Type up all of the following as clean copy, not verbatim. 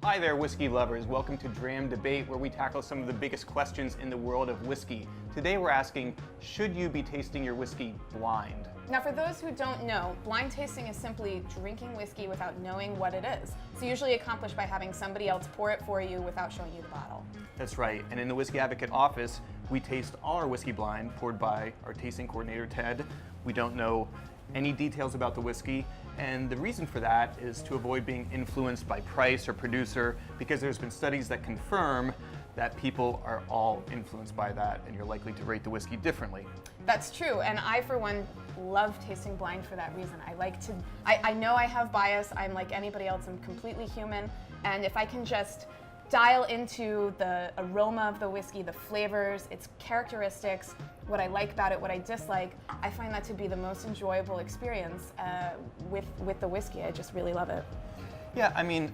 Hi there, whiskey lovers. Welcome to Dram Debate, where we tackle some of the biggest questions in the world of whiskey. Today we're asking, should you be tasting your whiskey blind? Now, for those who don't know, blind tasting is simply drinking whiskey without knowing what it is. It's usually accomplished by having somebody else pour it for you without showing you the bottle. That's right, and in the Whisky Advocate office, we taste all our whiskey blind, poured by our tasting coordinator, Ted. We don't know any details about the whiskey, and the reason for that is to avoid being influenced by price or producer, because there's been studies that confirm that people are all influenced by that, and you're likely to rate the whiskey differently. That's true, and I, for one, love tasting blind for that reason. I know I have bias, I'm like anybody else, I'm completely human, and if I can just dial into the aroma of the whiskey, the flavors, its characteristics, what I like about it, what I dislike, I find that to be the most enjoyable experience with the whiskey. I just really love it. Yeah, I mean,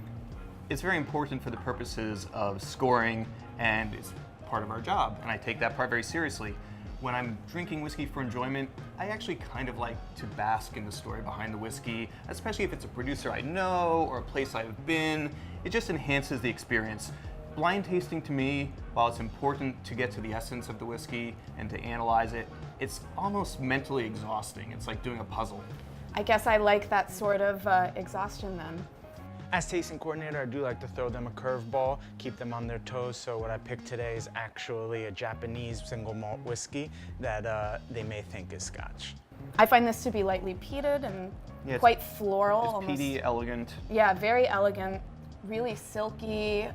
it's very important for the purposes of scoring, and it's part of our job, and I take that part very seriously. When I'm drinking whiskey for enjoyment, I actually kind of like to bask in the story behind the whiskey, especially if it's a producer I know or a place I've been. It just enhances the experience. Blind tasting to me, while it's important to get to the essence of the whiskey and to analyze it, it's almost mentally exhausting. It's like doing a puzzle. I guess I like that sort of exhaustion then. As tasting coordinator, I do like to throw them a curveball, keep them on their toes. So what I picked today is actually a Japanese single malt whiskey that they may think is Scotch. I find this to be lightly peated and quite floral. It's almost, peaty, elegant. Yeah, very elegant, really silky.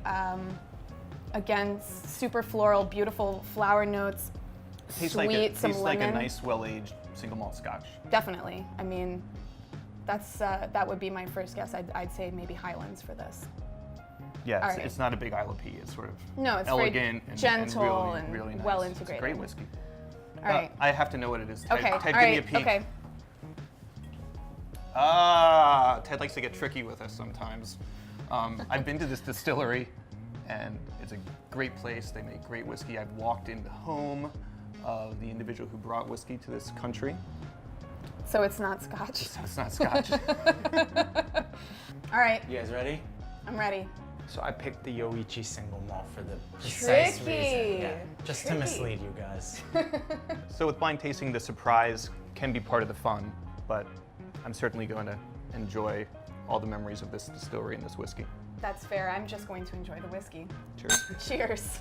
Again, super floral, beautiful flower notes. Tastes sweet, some tastes lemon. like a nice, well-aged single malt Scotch. Definitely. I mean, that would be my first guess. I'd say maybe Highlands for this. Yeah, Right. it's not a big ILP. It's sort of No, it's elegant very gentle and really nice. well It's a integrated. great whiskey. All right. I have to know what it is. Ted, Okay. Ted, all give me a right. peek. Okay. Ted likes to get tricky with us sometimes. I've been to this distillery, and it's a great place. They make great whiskey. I've walked in the home of the individual who brought whiskey to this country. So it's not Scotch. So it's not Scotch. All right. You guys ready? I'm ready. So I picked the Yoichi single malt for the precise Tricky. reason. Yeah, just to Tricky. mislead you guys. So with blind tasting, the surprise can be part of the fun, but I'm certainly going to enjoy all the memories of this distillery and this whiskey. That's fair. I'm just going to enjoy the whiskey. Cheers. Cheers.